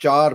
4,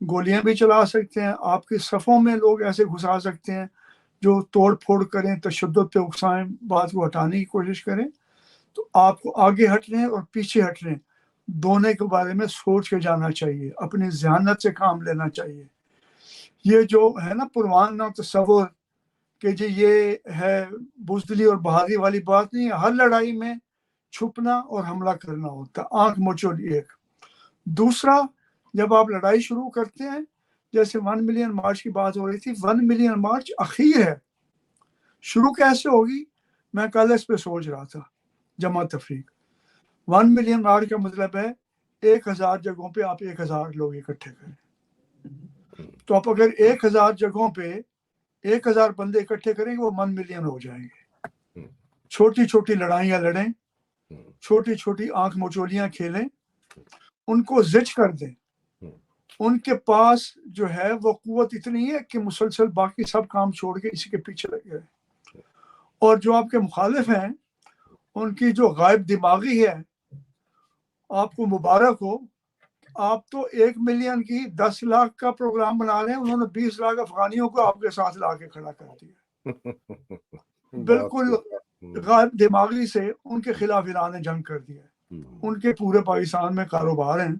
گولیاں بھی چلا سکتے ہیں، آپ کی صفوں میں لوگ ایسے گھسا سکتے ہیں جو توڑ پھوڑ کریں، تشدد پہ اکسائیں، بات کو ہٹانے کی کوشش کریں. تو آپ کو آگے ہٹنے اور پیچھے ہٹنے دونوں کے بارے میں سوچ کے جانا چاہیے، اپنی ذہانت سے کام لینا چاہیے. یہ جو ہے نا پروانہ تصور کہ جی یہ ہے بزدلی اور بہادری والی بات نہیں ہے. ہر لڑائی میں چھپنا اور حملہ کرنا ہوتا ہے، آنکھ مچولی ایک. دوسرا، جب آپ لڑائی شروع کرتے ہیں، جیسے 1 ملین مارچ کی بات ہو رہی تھی، 1 ملین مارچ اخیر ہے. شروع کیسے ہوگی؟ میں کل اس پہ سوچ رہا تھا. جمع تفریق 1 ملین مارچ کا مطلب ہے 1000 جگہوں پہ آپ 1000 لوگ اکٹھے کریں. تو آپ اگر 1000 جگہوں پہ 1000 بندے اکٹھے کریں گے وہ 1 ملین ہو جائیں گے. چھوٹی چھوٹی لڑائیاں لڑیں، چھوٹی چھوٹی آنکھ مچولیاں کھیلیں، ان کو زچ کر دیں. ان کے پاس جو ہے وہ قوت اتنی ہے کہ مسلسل باقی سب کام چھوڑ کے اسی کے پیچھے لگے رہیں. اور جو آپ کے مخالف ہیں ان کی جو غائب دماغی ہے، آپ کو مبارک ہو. آپ تو 1 ملین کی 10 لاکھ کا پروگرام بنا رہے ہیں، انہوں نے 20 لاکھ افغانیوں کو آپ کے ساتھ لا کے کھڑا کر دیا. بالکل غائب دماغی سے ان کے خلاف اعلان جنگ کر دیا. ان کے پورے پاکستان میں کاروبار ہیں،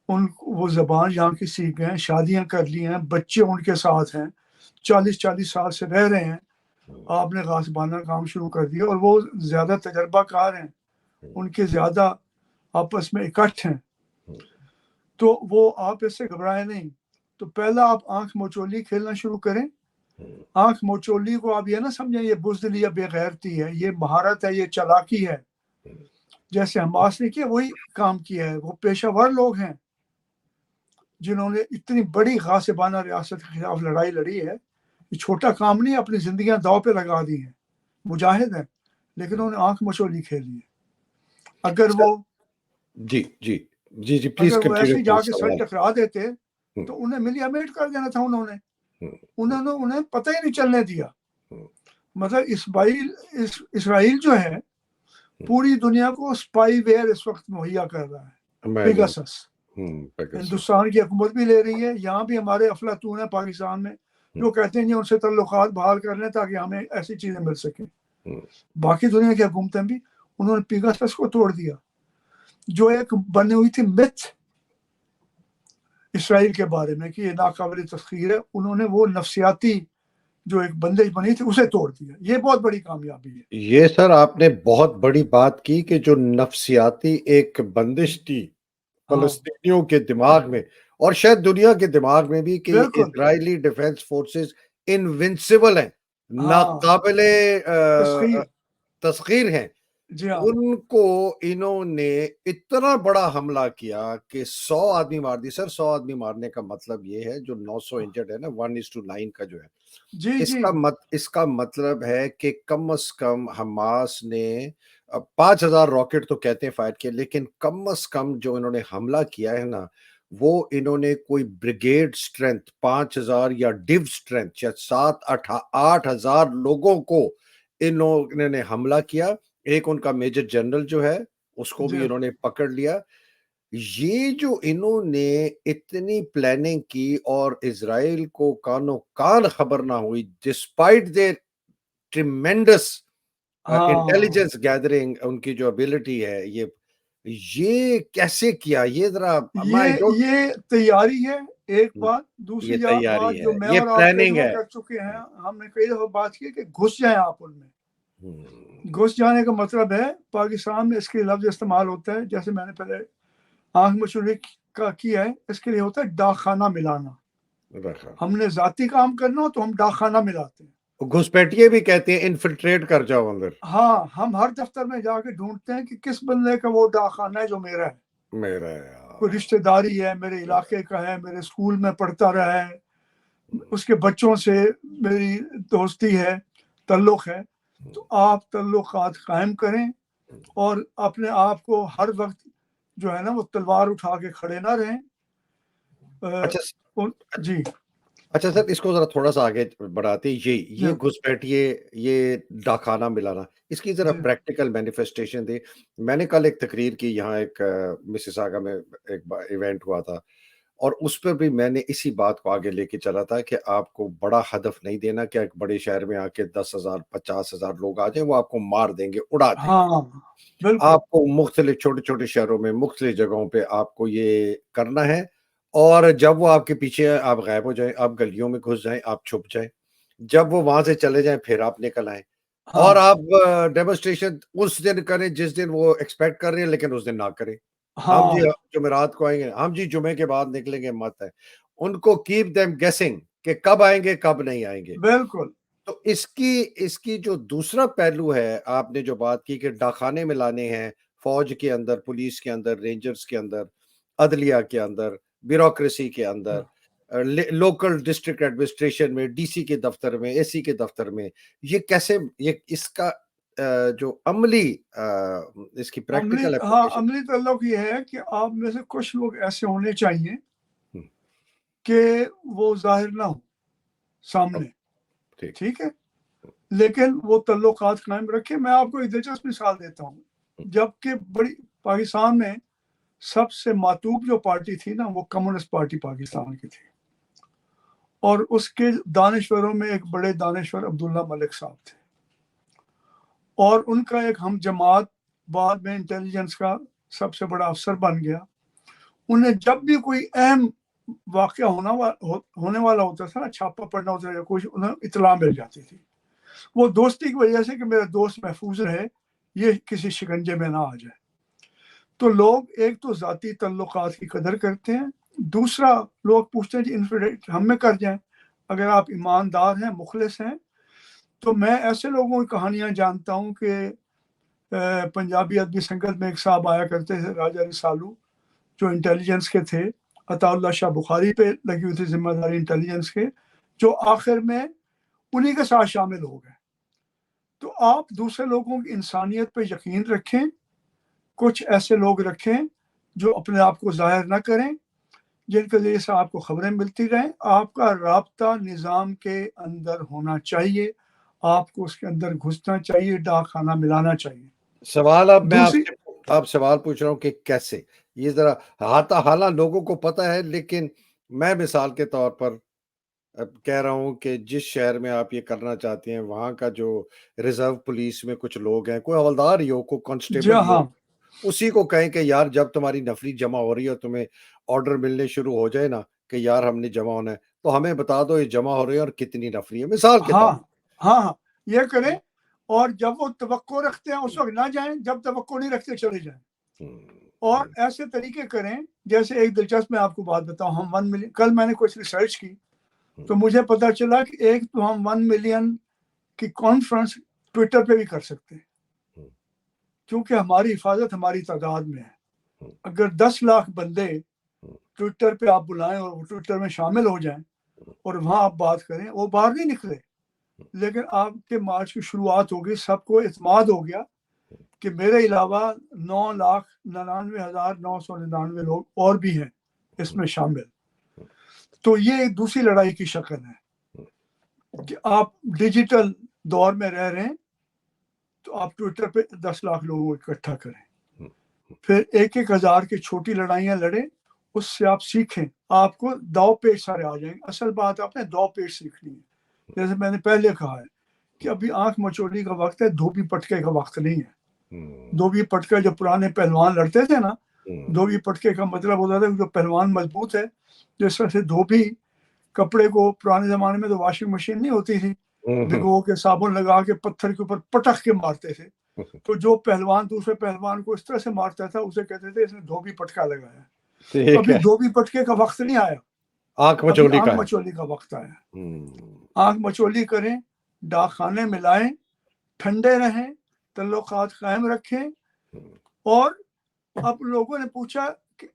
وہ زبان یہاں کی سیکھ گئے ہیں، شادیاں کر لی ہیں، بچے ان کے ساتھ ہیں، 40 سال سے رہ رہے ہیں. آپ نے غاصبانہ کام شروع کر دیا اور وہ زیادہ تجربہ کار ہیں، ان کے زیادہ آپس میں اکٹھ ہیں. تو وہ آپ اس سے گھبرائے نہیں. تو پہلا آپ آنکھ مچولی کھیلنا شروع کریں. آنکھ مچولی کو آپ یہ نہ سمجھیں یہ بزدلی یا بے غیرتی ہے، یہ مہارت ہے، یہ چالاکی ہے. جیسے حماس نے کیا وہی کام کیا ہے. وہ پیشہ ور لوگ ہیں جنہوں نے اتنی بڑی غاصبانہ ریاست کے خلاف لڑائی لڑی ہے. یہ چھوٹا کام نہیں، اپنی زندگیاں داؤ پہ لگا دی ہیں. مجاہد ہیں، لیکن انہوں نے آنکھ مچولی کھیلی ہے. اگر وہ جی پلیز اگر وہ ایسے ہی جا کے سر کنٹینیو. ٹکرا دیتے تو انہیں ملیا میٹ کر دینا تھا. انہیں پتہ ہی نہیں چلنے دیا. مطلب اسرائیل جو ہے پوری دنیا کو سپائی ویئر اس وقت مہیا کر رہا ہے. پیگاسس ہندوستان کی حکومت بھی لے رہی ہے. یہاں بھی ہمارے افلاطون ہیں پاکستان میں جو کہتے ہیں ان سے تعلقات بحال کر لیں تاکہ ہمیں ایسی چیزیں مل سکیں. باقی دنیا کی حکومتیں بھی انہوں نے پیگاسس کو توڑ دیا جو ایک بنی ہوئی تھی متھ اسرائیل کے بارے میں کہ یہ ناقابل تسخیر ہے. انہوں نے وہ نفسیاتی جو ایک بندش بنی تھی اسے توڑ دیا. یہ بہت بڑی کامیابی ہے. یہ سر آپ نے بہت بڑی بات کی کہ جو نفسیاتی ایک بندش تھی فلسطینیوں کے دماغ میں اور شاید دنیا کے دماغ میں بھی کہ اسرائیلی ڈیفنس فورسز انونسیبل ہیں، ناقابل تسخیر ہیں. ان کو انہوں نے اتنا بڑا حملہ کیا کہ 100 آدمی مار دی. سر 100 آدمی مارنے کا مطلب یہ ہے جو 900 انجرڈ ہے نا 1:9 کا جو ہے اس کا مطلب ہے کہ کم از کم حماس نے 5000 راکٹ تو کہتے ہیں فائر کیے، لیکن کم از کم جو انہوں نے حملہ کیا ہے نا وہ انہوں نے کوئی بریگیڈ سٹرینتھ 5000 یا ڈیو سٹرینتھ یا 7-8 ہزار لوگوں کو انہوں نے حملہ کیا. ایک ان کا میجر جنرل جو ہے اس کو بھی انہوں نے پکڑ لیا. یہ جو انہوں نے اتنی پلاننگ کی اور اسرائیل کو کانوں کان خبر نہ ہوئی ڈسپائٹ دیر ٹریمینڈس انٹیلیجنس گیدرنگ، ان کی جو ابیلٹی ہے یہ کیسے کیا؟ یہ ذرا یہ تیاری ہے ایک بات. دوسری بات جو میں اور آپ کر چکے ہیں، ہم نے کئی دفعہ بات کی کہ گھس جائیں آپ ان میں. گھس جانے کا مطلب ہے پاکستان میں اس کے لفظ استعمال ہوتا ہے جیسے میں نے پہلے آنکھ مچولی کا کیا ہے، اس کے لیے ہوتا ہے ڈاک خانہ ملانا. ہم نے ذاتی کام کرنا ہو تو ہم ڈاک خانہ ملاتے ہیں. گھسپیٹیے بھی کہتے ہیں انفلٹریٹ کر جاؤ اندر. ہاں، ہم ہر دفتر میں جا کے ڈھونڈتے ہیں کہ کس بندے کا وہ ڈاک خانہ ہے جو میرا ہے. کوئی رشتہ داری ہے، میرے علاقے کا ہے، میرے اسکول میں پڑھتا رہا ہے، اس کے بچوں سے میری دوستی ہے، تعلق ہے. تو آپ تعلقات قائم کریں اور اپنے آپ کو ہر وقت جو ہے نا وہ تلوار اٹھا کے کھڑے نہ رہیں. جی اچھا سر، اس کو ذرا تھوڑا سا آگے بڑھاتے. یہ گھسپیٹیے، یہ ڈاکخانہ ملانا، اس کی ذرا پریکٹیکل مینیفیسٹیشن دے. میں نے کل ایک تقریر کی یہاں ایک مسیساگا میں ایک ایونٹ ہوا تھا. اور اس پر بھی میں نے اسی بات کو آگے لے کے چلا تھا کہ آپ کو بڑا ہدف نہیں دینا کہ ایک بڑے شہر میں آ کے 10,000 50,000 لوگ آ جائیں، وہ آپ کو مار دیں گے، اڑا دیں گے۔ ہاں بالکل آپ کو مختلف چھوٹے چھوٹے شہروں میں مختلف جگہوں پہ آپ کو یہ کرنا ہے، اور جب وہ آپ کے پیچھے آپ غائب ہو جائیں، آپ گلیوں میں گھس جائیں، آپ چھپ جائیں، جب وہ وہاں سے چلے جائیں پھر آپ نکل آئیں، اور ہاں آپ ڈیمونسٹریشن اس دن کریں جس دن وہ ایکسپیکٹ کر رہے ہیں، لیکن اس دن نہ کریں۔ ہم جی ہاں جمعرات کو آئیں گے، ہم جی جمعے کے بعد نکلیں گے، مت ہے ان کو کیپ دیم گیسنگ کہ کب آئیں گے کب نہیں آئیں گے۔ بالکل تو اس کی جو دوسرا پہلو ہے، آپ نے جو بات کی کہ ڈاکخانے میں لانے ہیں، فوج کے اندر، پولیس کے اندر، رینجرز کے اندر، عدلیہ کے اندر، بیوروکریسی کے اندر، لوکل ڈسٹرکٹ ایڈمنسٹریشن میں، ڈی سی کے دفتر میں، اے سی کے دفتر میں، یہ کیسے یہ اس کا جو عملی اس کی پریکٹیکل اپلیکیشن؟ عملی تعلق یہ ہے کہ آپ میں سے کچھ لوگ ایسے ہونے چاہیے ہم، کہ وہ ظاہر نہ ہو سامنے، ٹھیک۔ ٹھیک ہے، لیکن وہ تعلقات قائم رکھے۔ میں آپ کو ایک دلچسپ مثال دیتا ہوں۔ جبکہ بڑی پاکستان میں سب سے ماتوب جو پارٹی تھی نا، وہ کمیونسٹ پارٹی پاکستان کی تھی، اور اس کے دانشوروں میں ایک بڑے دانشور عبداللہ ملک صاحب تھے، اور ان کا ایک ہم جماعت بعد میں انٹیلیجنس کا سب سے بڑا افسر بن گیا۔ انہیں جب بھی کوئی اہم واقعہ ہونے والا ہوتا تھا نا، چھاپا پڑنا ہوتا تھا یا کچھ، انہیں اطلاع مل جاتی تھی۔ وہ دوستی کی وجہ سے کہ میرا دوست محفوظ رہے، یہ کسی شکنجے میں نہ آ جائے۔ تو لوگ ایک تو ذاتی تعلقات کی قدر کرتے ہیں، دوسرا لوگ پوچھتے ہیں جی انفلٹریٹ ہم میں کر جائیں۔ اگر آپ ایماندار ہیں، مخلص ہیں، تو میں ایسے لوگوں کی کہانیاں جانتا ہوں کہ پنجابی ادبی سنگت میں ایک صاحب آیا کرتے تھے، راجہ رسالو، جو انٹیلیجنس کے تھے، عطا اللہ شاہ بخاری پہ لگی ہوئی تھی ذمہ داری انٹیلیجنس کے، جو آخر میں انہی کے ساتھ شامل ہو گئے۔ تو آپ دوسرے لوگوں کی انسانیت پہ یقین رکھیں، کچھ ایسے لوگ رکھیں جو اپنے آپ کو ظاہر نہ کریں، جن کے ذریعے سے آپ کو خبریں ملتی رہیں۔ آپ کا رابطہ نظام کے اندر ہونا چاہیے، آپ کو اس کے اندر گھسنا چاہیے، ڈاک خانہ ملانا چاہیے۔ سوال اب میں دوسری آپ سوال پوچھ رہا ہوں کہ کیسے یہ ذرا حالانکہ لوگوں کو پتہ ہے، لیکن میں مثال کے طور پر اب کہہ رہا ہوں کہ جس شہر میں آپ یہ کرنا چاہتے ہیں، وہاں کا جو ریزرو پولیس میں کچھ لوگ ہیں، کوئی حوالدار ہی ہو، کوئی جی کانسٹیبل ہی ہو، ہاں اسی کو کہیں کہ یار جب تمہاری نفری جمع ہو رہی ہے اور تمہیں آرڈر ملنے شروع ہو جائے نا کہ یار ہم نے جمع ہونا ہے، تو ہمیں بتا دو یہ جمع ہو رہی ہے اور کتنی نفری ہے، مثال کے ہاں طور ہاں یہ کریں، اور جب وہ توقع رکھتے ہیں اس وقت نہ جائیں، جب توقع نہیں رکھتے چلے جائیں۔ اور ایسے طریقے کریں، جیسے ایک دلچسپ میں آپ کو بات بتاؤں، ہم 1 ملین، کل میں نے کچھ ریسرچ کی تو مجھے پتا چلا کہ ایک تو ہم 1 ملین کی کانفرنس ٹویٹر پہ بھی کر سکتے ہیں، کیونکہ ہماری حفاظت ہماری تعداد میں ہے۔ اگر 10 لاکھ بندے ٹویٹر پہ آپ بلائیں اور وہ ٹویٹر میں شامل ہو جائیں اور وہاں آپ بات کریں، وہ باہر نہیں نکلے، لیکن آپ کے مارچ کی شروعات ہوگی، سب کو اعتماد ہو گیا کہ میرے علاوہ 9,99,999 لوگ اور بھی ہیں اس میں شامل۔ تو یہ ایک دوسری لڑائی کی شکل ہے کہ آپ ڈیجیٹل دور میں رہ رہے ہیں، تو آپ ٹویٹر پہ 10 لاکھ لوگوں کو اکٹھا کریں، پھر 1,000 کی چھوٹی لڑائیاں لڑیں، اس سے آپ سیکھیں، آپ کو دو پیش سارے آ جائیں گے۔ اصل بات آپ نے دو پیش سیکھنی ہے، جیسے میں نے پہلے کہا ہے کہ ابھی آنکھ مچولی کا وقت ہے، دھوبی پٹکے کا وقت نہیں ہے۔ دھوبی پٹکا جو پرانے پہلوان لڑتے تھے نا، دھوبی پٹکے کا مطلب ہوتا تھا کہ جو پہلوان مضبوط ہے، جس طرح سے دھوبی کپڑے کو پرانے زمانے میں تو واشنگ مشین نہیں ہوتی تھی، بھگو کے صابن لگا کے پتھر کے اوپر پٹک کے مارتے تھے، تو جو پہلوان دوسرے پہلوان کو اس طرح سے مارتا تھا اسے کہتے تھے اس نے دھوبی پٹکا لگایا۔ تو ابھی دھوبی پٹکے کا وقت نہیں آیا، آنکھ ابھی مچولی آنکھ کا ہے۔ مچولی کا وقت آیا۔ آنکھ مچولی کریں، ڈاک خانے ملائیں، ٹھنڈے رہیں، تعلقات قائم رکھیں۔ اور اب لوگوں نے پوچھا کہ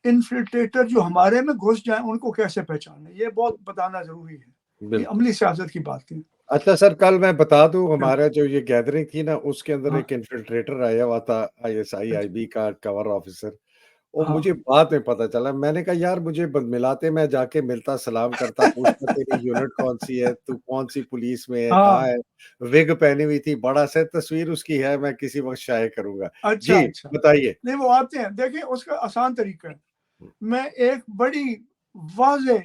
انفلٹریٹر جو ہمارے میں گھس جائیں ان کو کیسے پہچانے، یہ بہت بتانا ضروری ہے، یہ عملی سیاست کی بات ہے۔ اچھا سر، کل میں بتا دوں ہمارا جو یہ گیدرنگ تھی نا، اس کے اندر ہاں ایک انفلٹریٹر آیا ہوا تھا، ISI کا کور آفیسر، وہ ہاں مجھے بعد میں پتا چلا، میں نے کہا یار مجھے ملاتے، میں جا کے ملتا، سلام کرتا، پوچھتا تیری یونٹ کون سی ہے، تو کون سی پولیس میں ہے، ہاں کہاں ہے، وگ پہنی ہوئی تھی، بڑا سے تصویر اس کی ہے، میں کسی وقت شائع کروں گا۔ اچھا جی اچھا، بتائیے۔ نہیں وہ آتے ہیں، دیکھیں اس کا آسان طریقہ ہے، میں ایک بڑی واضح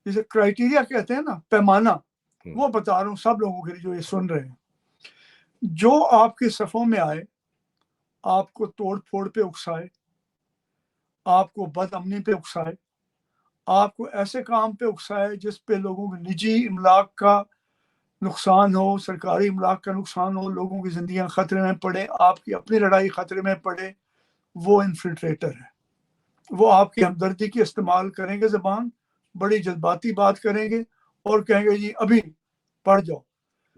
جسے کرائٹیریا کہتے ہیں نا، پیمانہ، وہ بتا رہا ہوں سب لوگوں کے لیے جو یہ سن رہے ہیں. جو آپ کے صفوں میں آئے، آپ کو توڑ پھوڑ پہ اکسائے، آپ کو بد امنی پہ اکسائے، آپ کو ایسے کام پہ اکسائے جس پہ لوگوں کے نجی املاک کا نقصان ہو، سرکاری املاک کا نقصان ہو، لوگوں کی زندگیاں خطرے میں پڑے، آپ کی اپنی لڑائی خطرے میں پڑے، وہ انفلٹریٹر ہے. وہ آپ کی ہمدردی کی استعمال کریں گے زبان، بڑی جذباتی بات کریں گے اور کہیں گے جی ابھی پڑھ جاؤ.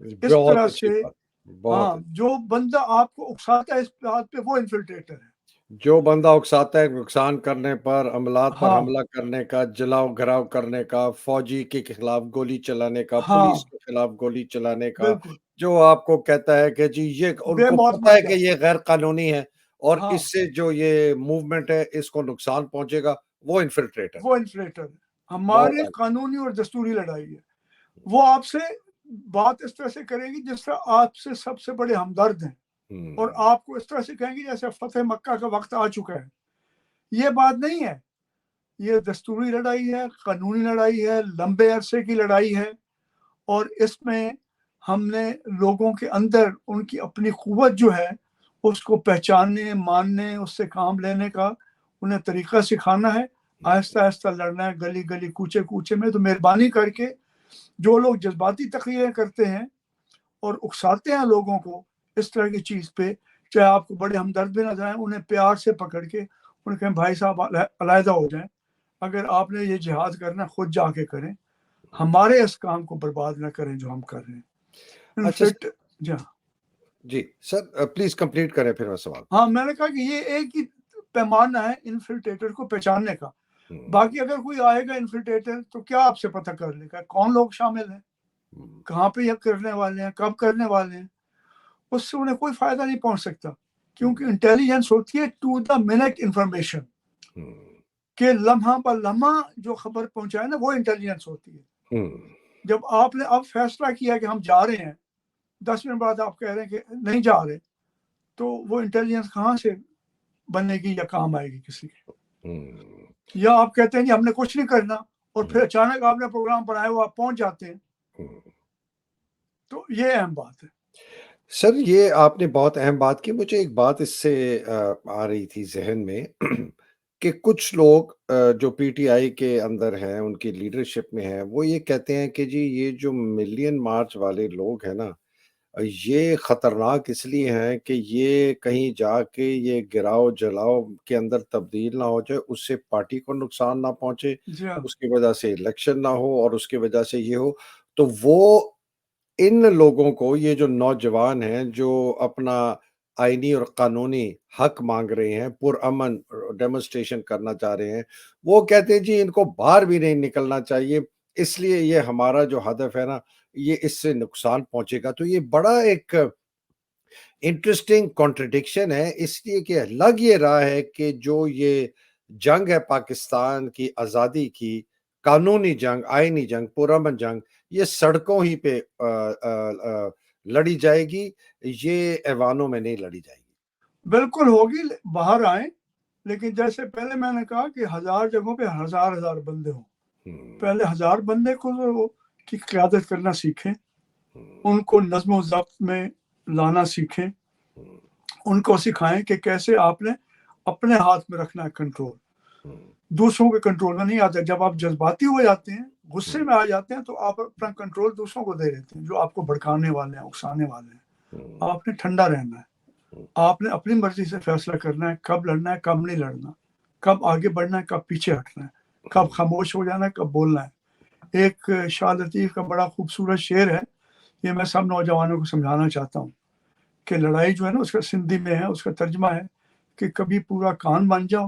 اس بہت طرح اچھی سے بات، بہت ہاں، جو بندہ آپ کو اکساتا ہے اس بات پہ، وہ انفلٹریٹر ہے. جو بندہ اکساتا ہے نقصان کرنے پر، عملات پر ہاں حملہ کرنے کا، جلاؤ گھراؤ کرنے کا، فوجی کے خلاف گولی چلانے کا، ہاں پولیس کے خلاف گولی چلانے کا، بالکل، جو آپ کو کہتا ہے کہ جی یہ ان بے کو موت پتہ مر ہے کہ جاؤ. یہ غیر قانونی ہے اور ہاں اس سے جو یہ موومنٹ ہے اس کو نقصان پہنچے گا، وہ انفلٹریٹر وہ انفلٹریٹر ہے. بہت ہماری قانونی اور دستوری لڑائی ہے. وہ آپ سے بات اس طرح سے کریں گی جس طرح آپ سے سب سے بڑے ہمدرد ہیں، اور آپ کو اس طرح سے کہیں گے جیسے فتح مکہ کا وقت آ چکا ہے. یہ بات نہیں ہے، یہ دستوری لڑائی ہے، قانونی لڑائی ہے، لمبے عرصے کی لڑائی ہے. اور اس میں ہم نے لوگوں کے اندر ان کی اپنی قوت جو ہے اس کو پہچاننے، ماننے، اس سے کام لینے کا انہیں طریقہ سکھانا ہے. آہستہ آہستہ لڑنا ہے، گلی گلی کوچے کوچے میں. تو مہربانی کر کے جو لوگ جذباتی تقریریں کرتے ہیں اور اکساتے ہیں لوگوں کو اس طرح کی چیز پہ، چاہے آپ کو بڑے ہمدرد بھی نظر آئیں، انہیں پیار سے پکڑ کے انہیں کہیں بھائی صاحب علیحدہ ہو جائیں. اگر آپ نے یہ جہاد کرنا خود جا کے کریں، ہمارے اس کام کو برباد نہ کریں جو ہم کر رہے ہیں. اچھا انفیکٹ جی سر پلیز کمپلیٹ کریں پھر میں سوال. ہاں، میں نے کہا کہ یہ ایک ہی پیمانہ ہے انفلٹریٹر کو پہچاننے کا. باقی اگر کوئی آئے گا انفلٹریٹر تو کیا آپ سے پتہ کر لے گا کون لوگ شامل ہیں، کہاں پہ یہ کرنے والے ہیں، کب کرنے والے ہیں. اس سے انہیں کوئی فائدہ نہیں پہنچ سکتا، کیونکہ انٹیلیجنس ہوتی ہے ٹو دا منٹ انفارمیشن، کہ لمحہ بہ لمحہ جو خبر پہنچائے نا، وہ انٹیلیجنس ہوتی ہے. جب آپ نے اب فیصلہ کیا کہ ہم جا رہے ہیں، 10 منٹ بعد آپ کہہ رہے ہیں کہ نہیں جا رہے، تو وہ انٹیلیجنس کہاں سے بنے گی یا کام آئے گی کسی کی؟ یا آپ کہتے ہیں کہ ہم نے کچھ نہیں کرنا اور پھر اچانک آپ نے پروگرام بنایا ہوا آپ پہنچ جاتے ہیں. تو یہ اہم بات ہے. سر یہ آپ نے بہت اہم بات کی. مجھے ایک بات اس سے آ رہی تھی ذہن میں کہ کچھ لوگ جو پی ٹی آئی کے اندر ہیں، ان کی لیڈرشپ میں ہیں، وہ یہ کہتے ہیں کہ جی یہ جو ملین مارچ والے لوگ ہیں نا، یہ خطرناک اس لیے ہیں کہ یہ کہیں جا کے یہ گراؤ جلاؤ کے اندر تبدیل نہ ہو جائے، اس سے پارٹی کو نقصان نہ پہنچے، جی ہاں، اس کی وجہ سے الیکشن نہ ہو اور اس کی وجہ سے یہ ہو. تو وہ ان لوگوں کو، یہ جو نوجوان ہیں جو اپنا آئینی اور قانونی حق مانگ رہے ہیں، پرامن ڈیمونسٹریشن کرنا چاہ رہے ہیں، وہ کہتے ہیں جی ان کو باہر بھی نہیں نکلنا چاہیے، اس لیے یہ ہمارا جو ہدف ہے نا، یہ اس سے نقصان پہنچے گا. تو یہ بڑا ایک انٹرسٹنگ کانٹرڈکشن ہے، اس لیے کہ لگ یہ رہا ہے کہ جو یہ جنگ ہے پاکستان کی آزادی کی، قانونی جنگ، آئینی جنگ، پرامن جنگ، یہ سڑکوں ہی پہ لڑی جائے گی، یہ ایوانوں میں نہیں لڑی جائے گی. بالکل ہوگی، باہر آئیں. لیکن جیسے پہلے میں نے کہا کہ 1000 جگہوں پہ ہزار بندے ہوں. پہلے 1000 بندے کو کی قیادت کرنا سیکھیں، ان کو نظم و ضبط میں لانا سیکھیں، ان کو سکھائیں کہ کیسے آپ نے اپنے ہاتھ میں رکھنا ہے کنٹرول، دوسروں کے کنٹرول میں نہیں آتا. جب آپ جذباتی ہو جاتے ہیں، غصے میں آ جاتے ہیں، تو آپ اپنا کنٹرول دوسروں کو دے دیتے ہیں جو آپ کو بھڑکانے والے ہیں، اکسانے والے ہیں. آپ نے ٹھنڈا رہنا ہے، آپ نے اپنی مرضی سے فیصلہ کرنا ہے کب لڑنا ہے، کب نہیں لڑنا، کب آگے بڑھنا ہے، کب پیچھے ہٹنا ہے، کب خاموش ہو جانا ہے، کب بولنا ہے. ایک شاہ لطیف کا بڑا خوبصورت شعر ہے، یہ میں سب نوجوانوں کو سمجھانا چاہتا ہوں کہ لڑائی جو ہے نا، اس کا سندھی میں ہے، اس کا ترجمہ ہے کہ کبھی پورا کان بن جاؤ،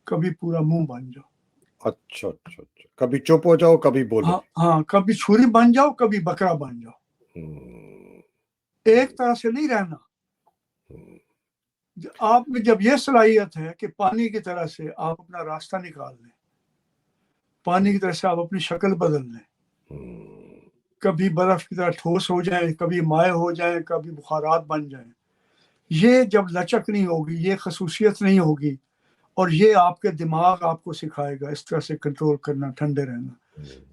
کبھی پورا منہ بن جاؤ. اچھا اچھا اچھا، کبھی چپ ہو جاؤ، کبھی بولو. ہاں، کبھی چھری بن جاؤ، کبھی بکرا بن جاؤ. ایک طرح سے نہیں رہنا. آپ میں جب یہ صلاحیت ہے کہ پانی کی طرح سے آپ اپنا راستہ نکال لیں، پانی کی طرح سے آپ اپنی شکل بدل لیں، کبھی برف کی طرح ٹھوس ہو جائیں، کبھی مائع ہو جائیں، کبھی بخارات بن جائیں. یہ جب لچک نہیں ہوگی، یہ خصوصیت نہیں ہوگی، اور یہ آپ کے دماغ آپ کو سکھائے گا اس طرح سے کنٹرول کرنا، ٹھنڈے رہنا.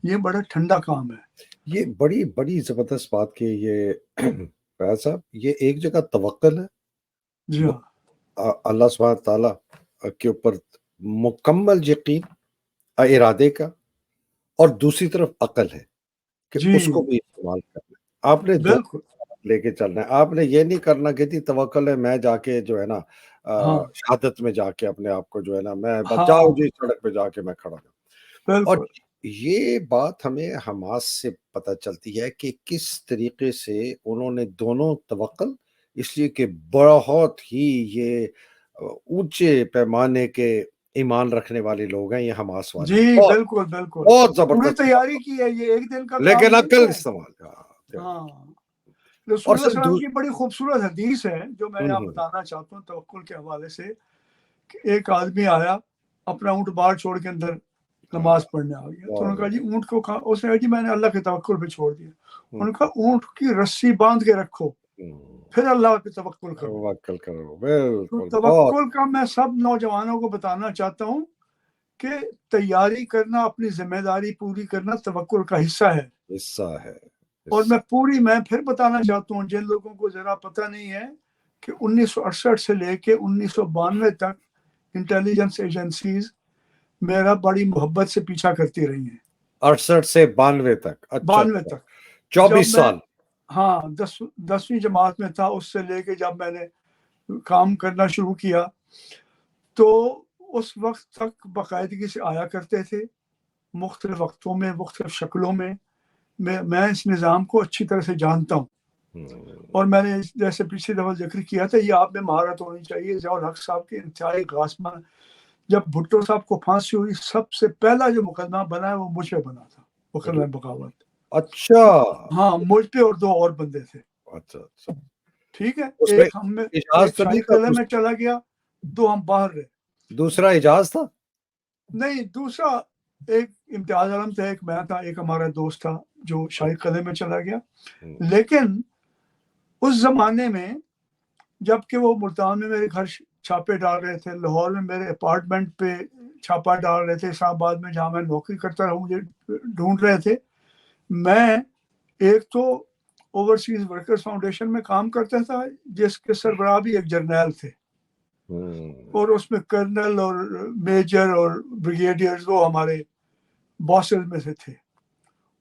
یہ بڑا ٹھنڈا کام ہے. یہ بڑی بڑی زبردست بات کہ یہ فیاض صاحب یہ ایک جگہ توکل ہے جی ہاں اللہ سبحانہ تعالیٰ کے اوپر مکمل یقین ارادے کا، اور دوسری طرف عقل ہے کہ جی اس کو بھی استعمال کرنا ہے. آپ نے دو بالکل. لے کے چلنا ہے. آپ نے یہ نہیں کرنا کہ جی توکل ہے میں جا کے جو ہے نا ہاں شہادت میں جا کے اپنے آپ کو جو ہے نا میں بچاؤ ہاں جی سڑک پہ جا کے میں کھڑا ہوں. اور بالکل. یہ بات ہمیں حماس سے پتہ چلتی ہے کہ کس طریقے سے انہوں نے دونوں توکل، اس لیے کہ بہت ہی یہ اونچے پیمانے کے ایمان رکھنے والے لوگ ہیں یہ حماس والے، جی بہت بالکل بالکل. بہت پوری زبردست تیاری کی ہے، یہ ایک دن کا کام لیکن نہیں عقل ہے. استعمال. ہاں اور رسول اللہ سر صلی اللہ علیہ وسلم کی بڑی خوبصورت حدیث ہے جو میں یہاں ہوں بتانا چاہتا ہوں توکل کے حوالے سے، کہ ایک آدمی آیا اپنا اونٹ باہر چھوڑ کے اندر نماز پڑھنے آ گیا. تو انہوں نے کہا جی اونٹ کو کہا، اس نے کہا جی میں نے اللہ کے توکل پہ چھوڑ دیا. انہوں نے کہا اونٹ کی رسی باندھ کے رکھو پھر اللہ پہ توکل کرو. توکل کرو تو بالکل. بہت توکل کا میں سب نوجوانوں کو بتانا چاہتا ہوں کہ تیاری کرنا، اپنی ذمہ داری پوری کرنا توکل کا حصہ ہے. حصہ ہے. اور میں پھر بتانا چاہتا ہوں جن لوگوں کو ذرا پتہ نہیں ہے کہ 1968 سے لے کے 1992 تک انٹیلیجنس ایجنسیز میرا بڑی محبت سے پیچھا کرتی رہی ہیں. 68 سے 92 تک. اچھا 92 تک 24 جب میں سال. ہاں 10ویں جماعت میں تھا، اس سے لے کے جب میں نے کام کرنا شروع کیا تو اس وقت تک باقاعدگی سے آیا کرتے تھے، مختلف وقتوں میں مختلف شکلوں میں. میں اس نظام کو اچھی طرح سے جانتا ہوں. اور میں نے جیسے پچھلی دفعہ ذکر کیا تھا، یہ آپ میں مہارت ہونی چاہیے. ضیاء الحق صاحب کے انتہائی غاصبانہ، جب بھٹو صاحب کو پھانسی ہوئی سب سے پہلا جو مقدمہ بنا ہے وہ مجھ پہ بنا تھا، مقدمہ بغاوت. اچھا ہاں مجھ پہ اور 2 اور بندے تھے. اچھا. ٹھیک ہے، اس میں ایک ہم میں اجاز ایک تو نہیں شاہی تھا، قلعے میں چلا گیا، 2 ہم باہر رہے. دوسرا اجاز تھا. نہیں دوسرا ایک امتیاز عالم تھا، ایک میں تھا، ایک ہمارا دوست تھا جو شاہی قلعے میں چلا گیا. لیکن اس زمانے میں جب کہ وہ ملتان میں میرے گھر چھاپے ڈال رہے تھے، لاہور میں میرے اپارٹمنٹ پہ چھاپا ڈال رہے تھے، اسلام آباد میں جہاں میں نوکری کرتا رہا مجھے ڈھونڈ رہے تھے. میں ایک تو اوورسیز ورکرز فاؤنڈیشن میں کام کرتا تھا جس کے سربراہ بھی ایک جرنیل تھے، اور اس میں کرنل اور میجر اور بریگیڈیئرز وہ ہمارے باسز میں سے تھے.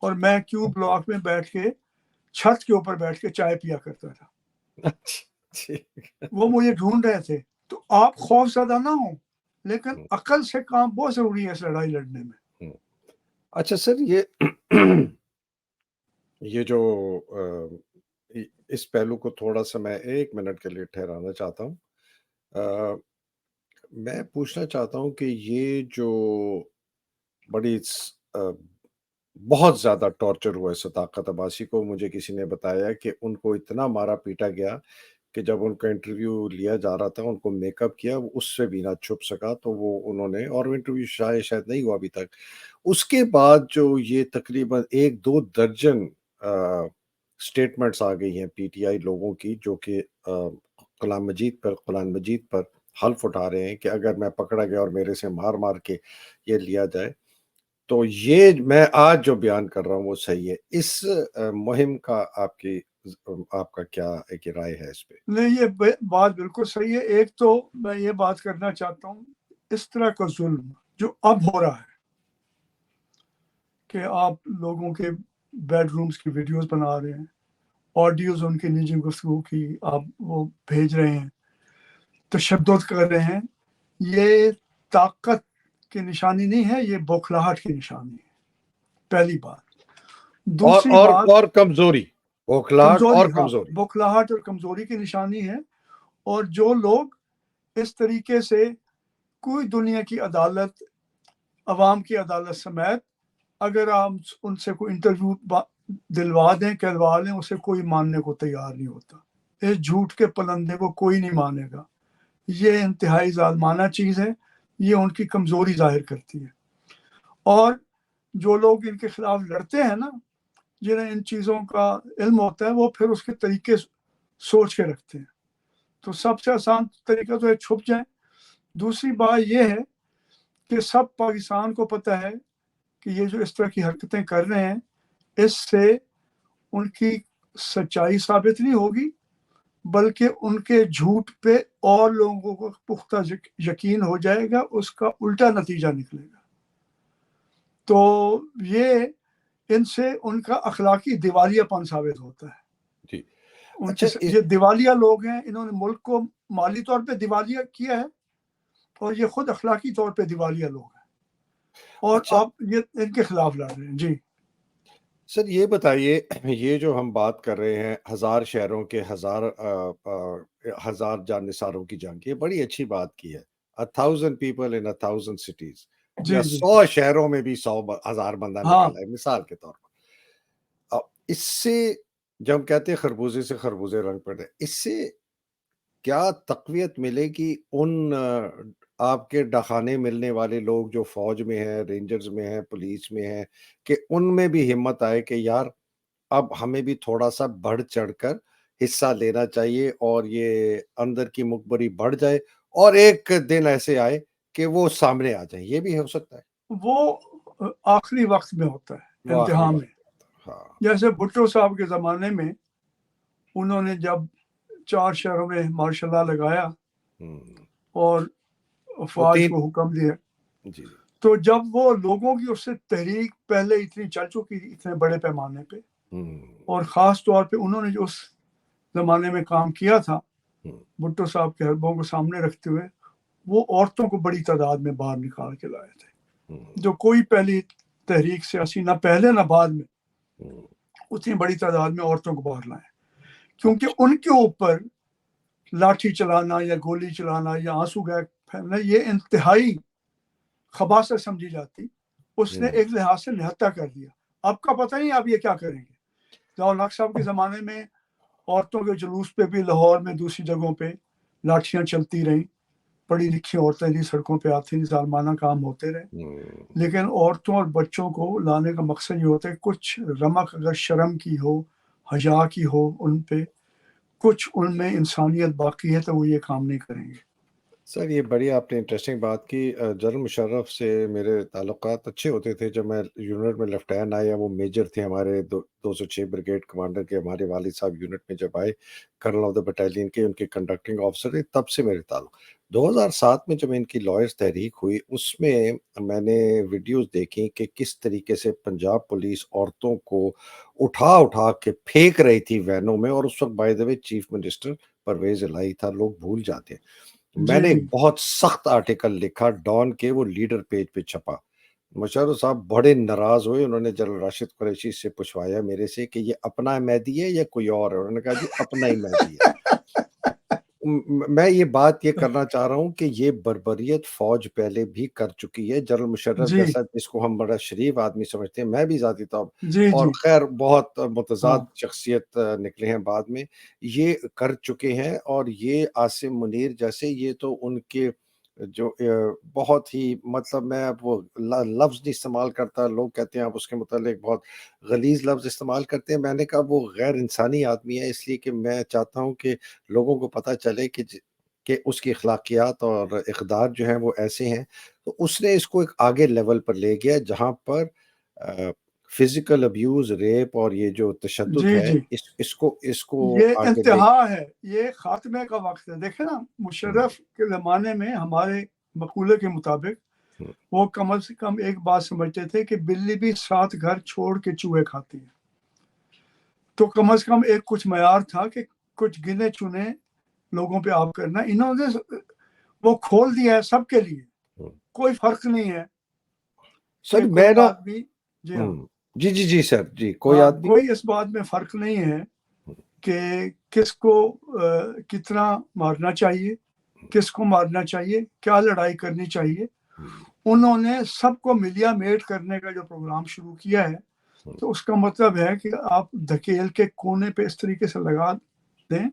اور میں کیو بلاک میں بیٹھ کے چھت کے اوپر بیٹھ کے چائے پیا کرتا تھا. وہ مجھے ڈھونڈ رہے تھے. تو آپ خوف زدہ نہ ہوں، لیکن عقل سے کام بہت ضروری ہے اس لڑائی لڑنے میں. اچھا سر، یہ جو اس پہلو کو تھوڑا سا میں 1 منٹ کے لیے ٹھہرانا چاہتا ہوں. میں پوچھنا چاہتا ہوں کہ یہ جو بڑی بہت زیادہ ٹارچر ہوا ہے صداقت عباسی کو. مجھے کسی نے بتایا کہ ان کو اتنا مارا پیٹا گیا کہ جب ان کا انٹرویو لیا جا رہا تھا ان کو میک اپ کیا، اس سے بھی نہ چھپ سکا. تو وہ انہوں نے، اور انٹرویو شاید نہیں ہوا ابھی تک. اس کے بعد جو یہ تقریباً 1-2 درجن سٹیٹمنٹس آ گئی ہیں پی ٹی آئی لوگوں کی، جو کہ قرآن مجید پر حلف اٹھا رہے ہیں کہ اگر میں پکڑا گیا اور میرے سے مار کے یہ لیا جائے تو یہ میں آج جو بیان کر رہا ہوں وہ صحیح ہے. اس مہم کا آپ کا کیا ایک رائے ہے اس پہ؟ نہیں یہ بات بالکل صحیح ہے. ایک تو میں یہ بات کرنا چاہتا ہوں، اس طرح کا ظلم جو اب ہو رہا ہے کہ آپ لوگوں کے بیڈ رومز کی ویڈیوز بنا رہے ہیں، آڈیوز ان کی نجی گفتگو کی آپ وہ بھیج رہے ہیں، تشدد کر رہے ہیں، یہ طاقت کی نشانی نہیں ہے، یہ بوکھلاہٹ کی نشانی ہے. پہلی بات. دوسری بات اور کمزوری، بوکھلاہٹ اور کمزوری. بوکھلاہٹ اور کمزوری کی نشانی ہے. اور جو لوگ اس طریقے سے کوئی دنیا کی عدالت، عوام کی عدالت سمیت اگر آپ ان سے کوئی انٹرویو دلوا دیں، کروا لیں، اسے کوئی ماننے کو تیار نہیں ہوتا. اس جھوٹ کے پلندے کو کوئی نہیں مانے گا. یہ انتہائی ظالمانہ چیز ہے، یہ ان کی کمزوری ظاہر کرتی ہے. اور جو لوگ ان کے خلاف لڑتے ہیں نا، جنہیں ان چیزوں کا علم ہوتا ہے، وہ پھر اس کے طریقے سوچ کے رکھتے ہیں. تو سب سے آسان طریقہ تو ہے چھپ جائیں دوسری بات یہ ہے کہ سب پاکستان کو پتہ ہے کہ یہ جو اس طرح کی حرکتیں کر رہے ہیں اس سے ان کی سچائی ثابت نہیں ہوگی بلکہ ان کے جھوٹ پہ اور لوگوں کو پختہ یقین ہو جائے گا، اس کا الٹا نتیجہ نکلے گا. تو یہ ان سے ان کا اخلاقی دیوالیہ پن ثابت ہوتا ہے. جی ان اچھا کی یہ دیوالیہ لوگ ہیں، انہوں نے ملک کو مالی طور پہ دیوالیہ کیا ہے اور یہ خود اخلاقی طور پہ دیوالیہ لوگ ہیں اور اچھا آپ یہ ان کے خلاف لڑ رہے ہیں. جی سر یہ بتائیے، یہ جو ہم بات کر رہے ہیں 1000 شہروں کے 1000 جانثاروں کی جنگ، یہ بڑی اچھی بات کی ہے. 1000 people in 1000 cities، یا جی 100 شہروں میں بھی 100,000 بندہ ہاں نکل آئے مثال کے طور پر. اب اس سے جب ہم کہتے ہیں خربوزے سے خربوزے رنگ پڑے، اس سے کیا تقویت ملے گی ان آپ کے ڈاکانے ملنے والے لوگ جو فوج میں ہیں، رینجرز میں ہیں، پولیس میں ہیں، کہ ان میں بھی ہمت آئے کہ یار اب ہمیں بھی تھوڑا سا بڑھ چڑھ کر حصہ لینا چاہیے اور یہ اندر کی مقبری بڑھ جائے اور ایک دن ایسے آئے کہ وہ سامنے آ جائیں؟ یہ بھی ہو سکتا ہے. وہ آخری وقت میں ہوتا ہے، وہ آخری انتہا وقت. میں. ہاں جیسے بھٹو صاحب کے زمانے میں انہوں نے جب 4 شہروں میں مارشل لا لگایا اور وہ فوج 3. کو حکم دیا، جی تو جب وہ لوگوں کی اس سے تحریک پہلے اتنی چل چکی تھی اتنے بڑے پیمانے پہ، اور خاص طور پہ انہوں نے جو اس زمانے میں کام کیا تھا بھٹو صاحب کے حربوں کو سامنے رکھتے ہوئے، وہ عورتوں کو بڑی تعداد میں باہر نکال کے لائے تھے، جو کوئی پہلی تحریک سیاسی نہ پہلے نہ بعد میں اتنی بڑی تعداد میں عورتوں کو باہر لائے، کیونکہ ان کے اوپر لاٹھی چلانا یا گولی چلانا یا آنسو گیس پھینکنا یہ انتہائی خباثت سمجھی جاتی. اس نے ایک لحاظ سے نہتہ کر دیا. آپ کا پتہ نہیں آپ یہ کیا کریں گے. ضیاء الحق صاحب کے زمانے میں عورتوں کے جلوس پہ بھی لاہور میں دوسری جگہوں پہ لاٹھیاں چلتی رہیں، پڑھی لکھی عورتیں بھی سڑکوں پہ آتی تھیں، ظالمانہ کام ہوتے رہے، لیکن عورتوں اور بچوں کو لانے کا مقصد یہ ہوتا ہے کچھ رمق اگر شرم کی ہو، حیا کی ہو ان پہ، کچھ ان میں انسانیت باقی ہے تو وہ یہ کام نہیں کریں گے. سر یہ بڑی آپ نے انٹرسٹنگ بات کی. جنرل مشرف سے میرے تعلقات اچھے ہوتے تھے. جب میں یونٹ میں لیفٹیننٹ آیا، وہ میجر تھے ہمارے 206 بریگیڈ کمانڈر کے. ہمارے والد صاحب یونٹ میں جب آئے کرنل آف دا بٹالین کے، ان کے کنڈکٹنگ آفیسر تھے، تب سے میرے تعلق. 2007 میں جب ان کی لائرز تحریک ہوئی، اس میں میں نے ویڈیوز دیکھی کہ کس طریقے سے پنجاب پولیس عورتوں کو اٹھا اٹھا کے پھینک رہی تھی وینوں میں. اور اس وقت by the way chief minister Pervaiz Elahi تھا. لوگ بھول جاتے ہیں. میں نے ایک بہت سخت آرٹیکل لکھا ڈان کے، وہ لیڈر پیج پہ چھپا. مشرف صاحب بڑے ناراض ہوئے. انہوں نے جنرل راشد قریشی سے پوچھوایا میرے سے کہ یہ اپنا مہدی ہے یا کوئی اور ہے؟ انہوں نے کہا جی اپنا ہی مہدی ہے. میں یہ بات یہ کرنا چاہ رہا ہوں کہ یہ بربریت فوج پہلے بھی کر چکی ہے. جنرل مشرف جی جیسا جس کو ہم بڑا شریف آدمی سمجھتے ہیں، میں بھی ذاتی طور جی اور جی خیر بہت متضاد ہاں شخصیت نکلے ہیں بعد میں، یہ کر چکے ہیں. اور یہ عاصم منیر جیسے، یہ تو ان کے جو بہت ہی مطلب، میں اب وہ لفظ نہیں استعمال کرتا، لوگ کہتے ہیں آپ اس کے متعلق بہت غلیظ لفظ استعمال کرتے ہیں. میں نے کہا وہ غیر انسانی آدمی ہے، اس لیے کہ میں چاہتا ہوں کہ لوگوں کو پتہ چلے کہ اس کی اخلاقیات اور اقدار جو ہیں وہ ایسے ہیں. تو اس نے اس کو ایک آگے لیول پر لے گیا جہاں پر فزیکل ابیوز، ریپ اور یہ جو تشدد جی ہے، جی اس کو یہ آگے لے. انتہا ہے، یہ خاتمے کا وقت ہے. دیکھیں نا، مشرف کے زمانے میں ہمارے مقولے کے مطابق وہ کم از کم ایک بات سمجھتے تھے کہ بلی بھی 7 گھر چھوڑ کے چوہے کھاتی ہے. تو کم از کم ایک کچھ معیار تھا کہ کچھ گنے چنے لوگوں پہ آپ کرنا. انہوں نے وہ کھول دیا ہے سب کے لیے، کوئی فرق نہیں ہے سر کہ میں کوئی نا آدمی، جی ہاں جی جی جی سر جی، کوئی ہاں آدمی کوئی اس بات میں فرق نہیں ہے کہ کس کو کتنا مارنا چاہیے، کس کو مارنا چاہیے، کیا لڑائی کرنی چاہیے. انہوں نے سب کو ملیا میٹ کرنے کا جو پروگرام شروع کیا ہے، تو اس کا مطلب ہے کہ آپ دھکیل کے کونے پہ اس طریقے سے لگا دیں،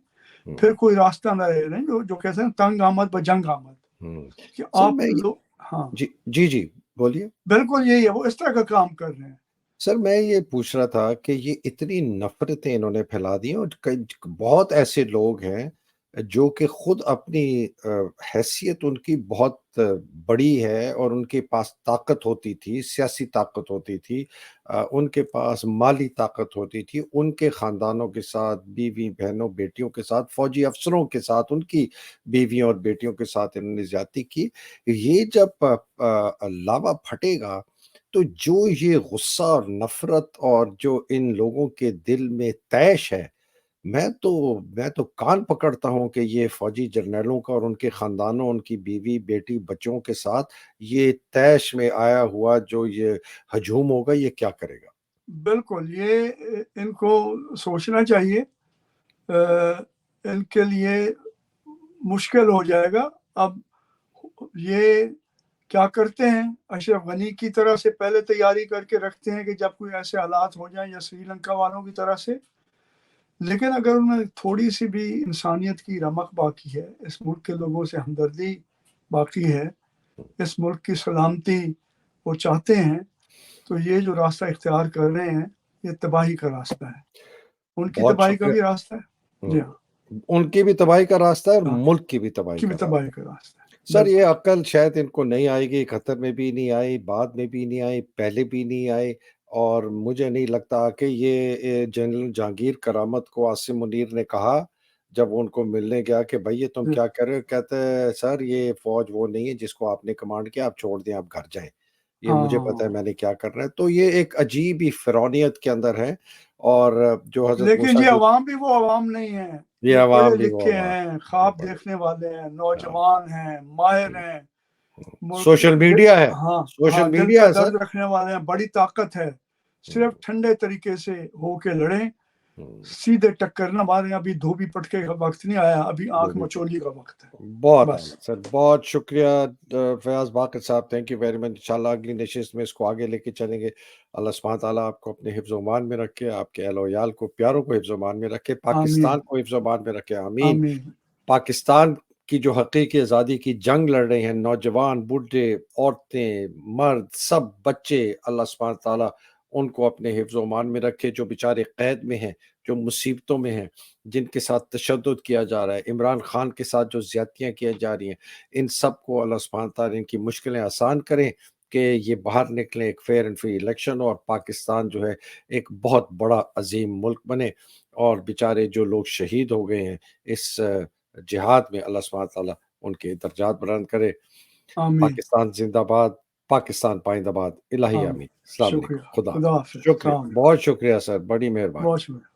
پھر کوئی راستہ نہ رہ رہے جو کہتے ہیں تنگ آمد بجنگ آمد، کہ سر آپ میں لوگ. ہاں جی جی جی بولیے. بالکل یہی ہے، وہ اس طرح کا کام کر رہے ہیں. سر میں یہ پوچھ رہا تھا کہ یہ اتنی نفرتیں انہوں نے پھیلا دی ہیں، اور بہت ایسے لوگ ہیں جو کہ خود اپنی حیثیت ان کی بہت بڑی ہے، اور ان کے پاس طاقت ہوتی تھی، سیاسی طاقت ہوتی تھی، ان کے پاس مالی طاقت ہوتی تھی، ان کے خاندانوں کے ساتھ، بیوی بہنوں بیٹیوں کے ساتھ، فوجی افسروں کے ساتھ، ان کی بیویوں اور بیٹیوں کے ساتھ انہوں نے زیادتی کی۔ یہ جب لاوا پھٹے گا تو جو یہ غصہ اور نفرت اور جو ان لوگوں کے دل میں طیش ہے، میں تو کان پکڑتا ہوں کہ یہ فوجی جرنیلوں کا اور ان کے خاندانوں، ان کی بیوی بیٹی بچوں کے ساتھ یہ طیش میں آیا ہوا جو یہ ہجوم ہوگا، یہ کیا کرے گا۔ بالکل، یہ ان کو سوچنا چاہیے، ان کے لیے مشکل ہو جائے گا۔ اب یہ کیا کرتے ہیں، اشرف غنی کی طرح سے پہلے تیاری کر کے رکھتے ہیں کہ جب کوئی ایسے حالات ہو جائیں، یا سری لنکا والوں کی طرح سے، لیکن اگر انہیں تھوڑی سی بھی انسانیت کی رمق باقی ہے، اس ملک کے لوگوں سے ہمدردی باقی ہے، اس ملک کی سلامتی وہ چاہتے ہیں، تو یہ جو راستہ اختیار کر رہے ہیں یہ تباہی کا راستہ ہے، ان کی بہت تباہی کا شکریہ۔ بھی راستہ ہے۔ جی ہاں، ان کی بھی تباہی کا راستہ ہے اور ہاں، ملک کی بھی تباہی کا راستہ تباہی کا راستہ ہے۔ سر۔ یہ بالکل، عقل شاید ان کو نہیں آئے گی، قطر میں بھی نہیں آئی، بعد میں بھی نہیں آئی، پہلے بھی نہیں آئے، اور مجھے نہیں لگتا کہ یہ جنرل جہانگیر کرامت کو عاصم منیر نے کہا جب ان کو ملنے گیا کہ بھائی یہ تم کیا کر رہے ہو، کہتے ہیں سر یہ فوج وہ نہیں ہے جس کو آپ نے کمانڈ کیا، آپ چھوڑ دیں، آپ گھر جائیں، یہ مجھے پتا ہے ہاں، میں نے کیا کرنا ہے۔ تو یہ ایک عجیب ہی فرعونیت کے اندر ہے، اور جو حضرت لیکن موسیٰ یہ کی، عوام بھی وہ عوام نہیں ہے، یہ یہ پڑھے عوام بھی وہ لکھے عوام ہیں، یہ خواب پڑے، دیکھنے والے ہیں، نوجوان ہیں، ماہر ہیں، سوشل میڈیا ہے، ہاں سوشل ہاں، دل میڈیا کا ہے سر۔ درد رکھنے والے ہیں، بڑی طاقت ہے، صرف ٹھنڈے طریقے سے ہو کے لڑیں، سیدھے ٹکر نہ ماریں۔ ابھی دھوبی پٹکے کا وقت نہیں آیا، ابھی آنکھ مچولی کا وقت ہے۔ بہت بس، اعلیٰ سر، بہت شکریہ فیاض باقر صاحب، تھینک یو ویری مچ۔ انشاءاللہ اگلی نشست میں اس کو آگے لے کے چلیں گے۔ اللہ سبحانہ تعالیٰ آپ کو اپنے حفظ و امان میں رکھے، آپ کے اہل و عیال کو، پیاروں کو حفظ و امان میں رکھے، آمین پاکستان کو حفظ و امان میں رکھے، آمین۔ آمین پاکستان کی جو حقیقی آزادی کی جنگ لڑ رہے ہیں نوجوان، بوڑھے، عورتیں، مرد، سب بچے، اللہ سبحانہ تعالیٰ ان کو اپنے حفظ و امان میں رکھے، جو بیچارے قید میں ہیں، جو مصیبتوں میں ہیں، جن کے ساتھ تشدد کیا جا رہا ہے، عمران خان کے ساتھ جو زیادتیاں کی جا رہی ہیں، ان سب کو اللہ سبحانہ تعالیٰ ان کی مشکلیں آسان کریں کہ یہ باہر نکلیں، ایک فیئر اینڈ فری الیکشن ہو، اور پاکستان جو ہے ایک بہت بڑا عظیم ملک بنے، اور بیچارے جو لوگ شہید ہو گئے ہیں اس جہاد میں، اللہ سبحانہ تعالیٰ ان کے درجات بلند کرے۔ آمین پاکستان زندہ باد، پاکستان پائندہ باد، الہی آمین۔ آمین۔ السلام شکریہ، علیکم، خدا خدا حافظ۔ حافظ، شکریہ، السلام علیکم، بہت شکریہ سر، بڑی مہربانی۔ بہت شکریہ۔